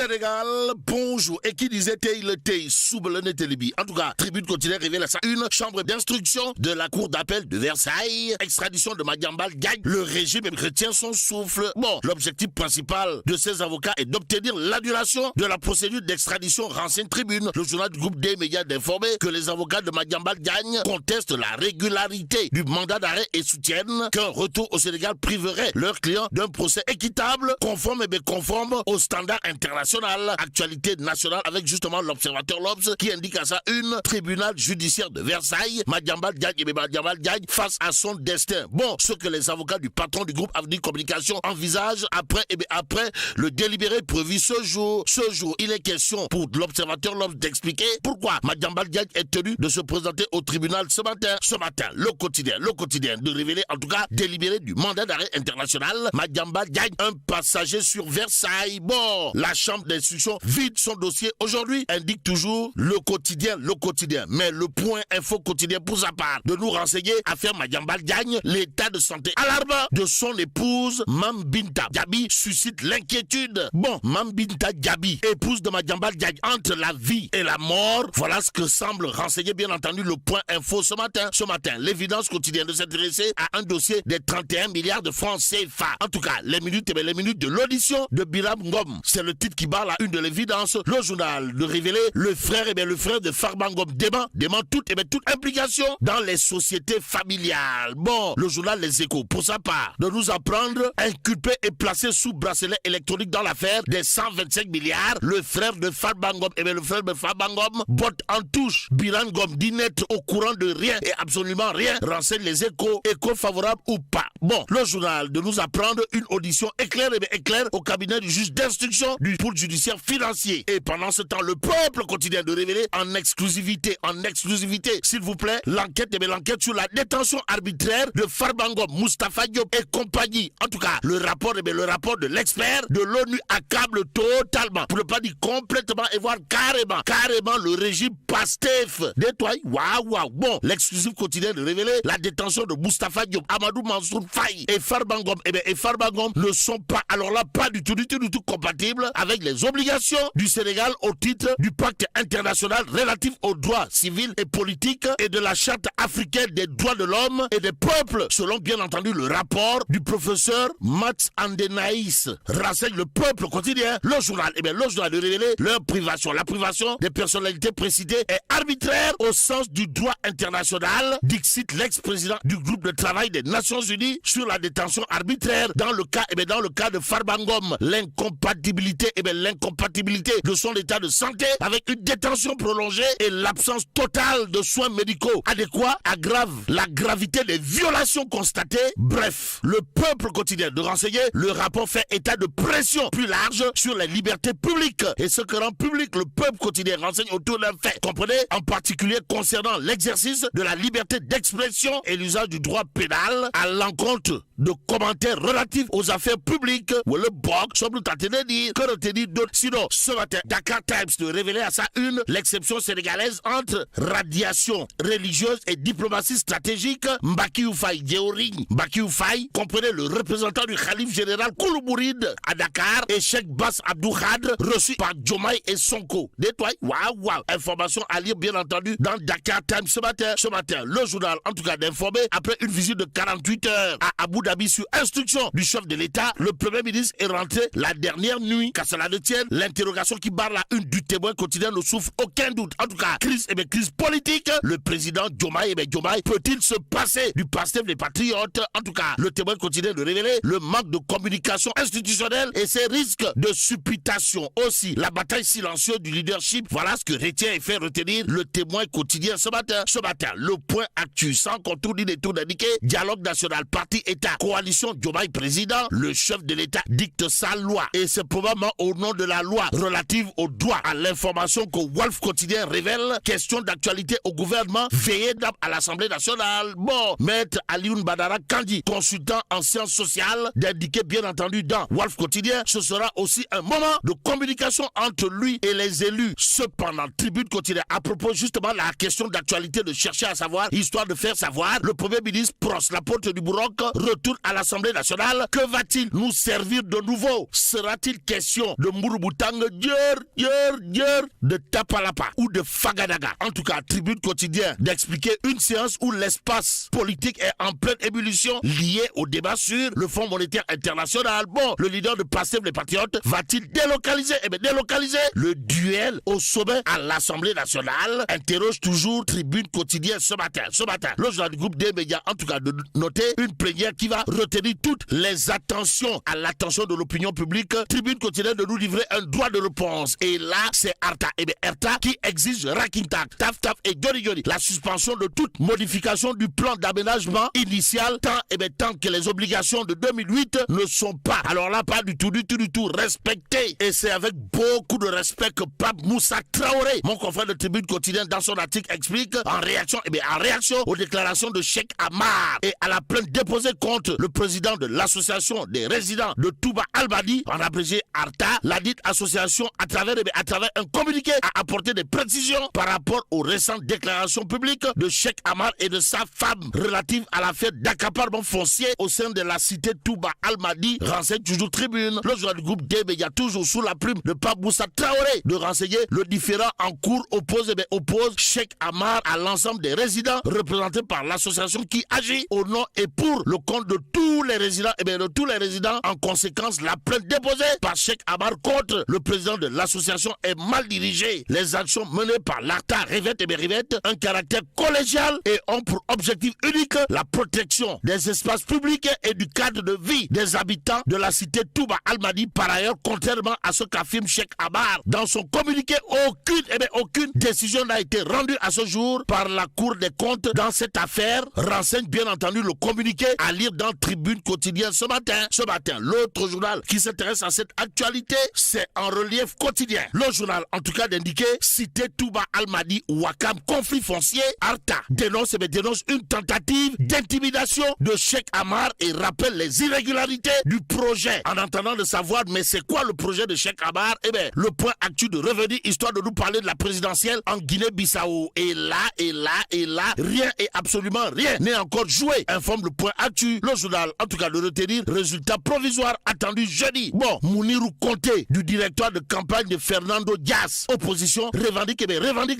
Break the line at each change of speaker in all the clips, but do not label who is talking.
Sénégal, bonjour. Et qui disait le Tei, Soublene Télébi. En tout cas, Tribune quotidienne révèle à ça une chambre d'instruction de la cour d'appel de Versailles. Extradition de Madiambal gagne. Le régime retient son souffle. Bon, l'objectif principal de ces avocats est d'obtenir l'annulation de la procédure d'extradition, renseigne Tribune. Le journal du groupe des médias d'informer que les avocats de Madiambal gagne contestent la régularité du mandat d'arrêt et soutiennent qu'un retour au Sénégal priverait leurs clients d'un procès équitable, conforme au standard international. Actualité nationale avec justement l'observateur L'Obs qui indique à ça une tribunal judiciaire de Versailles. Madiambal gagne face à son destin. Bon, ce que les avocats du patron du groupe Avenir Communication envisagent après le délibéré prévu ce jour. Ce jour, il est question pour l'observateur L'Obs d'expliquer pourquoi Madiambal Diagne est tenu de se présenter au tribunal ce matin. Ce matin, le quotidien de révéler en tout cas délibéré du mandat d'arrêt international. Madiambal Diagne, un passager sur Versailles. Bon, la chambre d'instruction vide son dossier aujourd'hui, indique toujours le quotidien. Mais le point info quotidien pour sa part de nous renseigner affaire Madiambal Diagne, l'état de santé alarmant de son épouse Mame Binta Diaby suscite l'inquiétude. Bon, Mame Binta Diaby, épouse de Madiambal Diagne, entre la vie et la mort. Voilà ce que semble renseigner bien entendu le point info ce matin. L'évidence quotidienne de s'intéresser à un dossier des 31 milliards de francs CFA. En tout cas, les minutes de l'audition de Biram Ngom. C'est le titre qui barre la une de l'évidence. Le journal de révéler le frère de Farba Ngom dément toute implication dans les sociétés familiales. Bon, le journal Les Échos, pour sa part, de nous apprendre inculpé et placé sous bracelet électronique dans l'affaire des 125 milliards. Le frère de Farba Ngom, botte en touche. Biram Ngom dit n'être au courant de rien et absolument rien. Renseigne Les Échos, écho favorable ou pas. Bon, le journal de nous apprendre une audition éclair au cabinet du juge d'instruction du pôle judiciaire financier. Et pendant ce temps, le peuple quotidien de révéler en exclusivité, s'il vous plaît, l'enquête sur la détention arbitraire de Farba Ngom, Moustapha Diop et compagnie. En tout cas, le rapport de l'expert de l'ONU accable totalement, pour ne pas dire complètement et voire carrément le régime PASTEF. Détoile, waouh. Bon, l'exclusif quotidien de révéler la détention de Moustapha Diop, Amadou Mansour Faye et Farba Ngom ne sont pas, alors là, pas du tout compatibles avec les obligations du Sénégal au titre du pacte international relatif aux droits civils et politiques et de la charte africaine des droits de l'homme et des peuples, selon bien entendu le rapport du professeur Max Andenaïs. Renseigne le peuple quotidien. Le journal de révéler la privation des personnalités précitées est arbitraire au sens du droit international, dixit l'ex-président du groupe de travail des Nations Unies sur la détention arbitraire dans le cas de Farba Ngom. L'incompatibilité de son état de santé avec une détention prolongée et l'absence totale de soins médicaux adéquats aggrave la gravité des violations constatées. Bref, le peuple quotidien de renseigner, le rapport fait état de pression plus large sur les libertés publiques et ce que rend public le peuple quotidien renseigne autour d'un fait. Comprenez, en particulier concernant l'exercice de la liberté d'expression et l'usage du droit pénal à l'encontre de commentaires relatifs aux affaires publiques ou le bloc, semble tenter de dire que retenir d'autres. Sinon, ce matin, Dakar Times de révéler à sa une l'exception sénégalaise entre radiation religieuse et diplomatie stratégique. Mbaki Faye Djeoring, comprenez le représentant du Khalif général Kouloubouride à Dakar et Cheikh Bass Abdou Khadre reçu par Diomaye et Sonko. Détoile, waouh. Information à lire bien entendu dans Dakar Times ce matin. Le journal en tout cas d'informer après une visite de 48 heures à Abu Dhabi sur instruction du chef de l'État. Le Premier ministre est rentré la dernière nuit. Qu'à cela ne tienne, l'interrogation qui barre la une du Témoin quotidien ne souffre aucun doute. En tout cas, crise politique. Le président Diomaye peut-il se passer du PASTEF des patriotes? En tout cas, le Témoin quotidien de révéler le manque de communication institutionnelle et ses risques de supputation. Aussi, la bataille silencieuse du leadership. Voilà ce que retient et fait retenir le Témoin quotidien ce matin. Le point actu, sans contour ni détour d'indiquer, dialogue national, parti État, coalition Diomaye président, le chef de l'État dicte sa loi. Et c'est probablement au nom de la loi relative au droit à l'information que Wolf Quotidien révèle, question d'actualité au gouvernement, veillée à l'Assemblée nationale. Bon, Maître Alioune Badara Kandi, consultant en sciences sociales, d'indiquer bien entendu dans Wolf Quotidien, ce sera aussi un moment de communication entre lui et les élus. Cependant, Tribune Quotidien, à propos justement de la question d'actualité de chercher à savoir, histoire de faire savoir, le Premier ministre Pros, la porte du Bourroc, retourne à l'Assemblée nationale. Que va-t-il nous servir de nouveau? Sera-t-il question de Mbourou-Boutang, de Tapalapa ou de Fagadaga. En tout cas, Tribune Quotidien d'expliquer une séance où l'espace politique est en pleine ébullition liée au débat sur le Fonds monétaire international. Bon, le leader de Pastef, les Patriotes, va-t-il délocaliser? Eh bien, délocaliser le duel au sommet à l'Assemblée nationale, interroge toujours Tribune Quotidien ce matin. Le journal du groupe des médias, en tout cas, de noter une plénière qui va retenir toutes les attentions à l'attention de l'opinion publique. Tribune Quotidien de nous livrer un droit de réponse. Et là, c'est Arta. Eh bien, Arta qui exige Rakintak, Taf et Gori, la suspension de toute modification du plan d'aménagement initial tant que les obligations de 2008 ne sont pas, alors là, pas du tout respectées. Et c'est avec beaucoup de respect que Pape Moussa Traoré, mon confrère de Tribune Quotidien, dans son article explique en réaction aux déclarations de Cheikh Amar et à la plainte déposée contre le président de l'association des résidents de Touba Al-Madi, en abrégé Arta, la dite association à travers un communiqué a apporté des précisions par rapport aux récentes déclarations publiques de Cheikh Amar et de sa femme relatives à l'affaire d'accaparement foncier au sein de la cité Touba Al-Madi, renseigne toujours Tribune. Le journal du groupe DB, toujours sous la plume de Pape Moussa Traoré de renseigner le différend en cours oppose Cheikh Amar à l'ensemble des résidents représentés par l'association qui agit au nom et pour le compte de tous les résidents. En conséquence, la plainte déposée par Cheikh Amar contre le président de l'association est mal dirigée. Les actions menées par l'ARTA revêtent un caractère collégial et ont pour objectif unique la protection des espaces publics et du cadre de vie des habitants de la cité Touba Al-Madi. Par ailleurs, contrairement à ce qu'affirme Cheikh Amar dans son communiqué, aucune décision n'a été rendue à ce jour par la Cour des comptes dans cette affaire, renseigne bien entendu le communiqué à lire dans Tribune Quotidien ce matin. L'autre journal qui s'intéresse à cette actualité, c'est En Relief Quotidien. Le journal, en tout cas, d'indiquer cité Touba Al-Madi, Ouakam, conflit foncier. Arta dénonce une tentative d'intimidation de Cheikh Amar et rappelle les irrégularités du projet. En entendant de savoir, mais c'est quoi le projet de Cheikh Amar? Eh bien, le point actu de revenir, histoire de nous parler de la présidentielle en Guinée-Bissau. Et là, rien et absolument rien n'est encore joué, informe le point actu. Le journal, en tout cas, de retenir résultat provisoire attendu jeudi. Bon, Mounirou Conté du directoire de campagne de Fernando Dias, opposition, revendique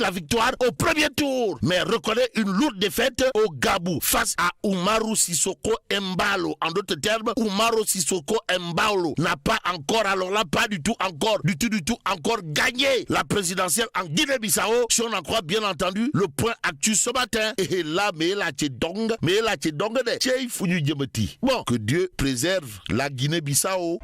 la victoire au premier tour, mais reconnaît une lourde défaite au Gabou face à Umaru Sissoko Embalo. En d'autres termes, Umaru Sissoko Embalo n'a pas encore, alors là, pas du tout encore gagné la présidentielle en Guinée-Bissau, si on en croit bien entendu le point actu ce matin. Et là, bon, que Dieu préserve la Guinée-Bissau.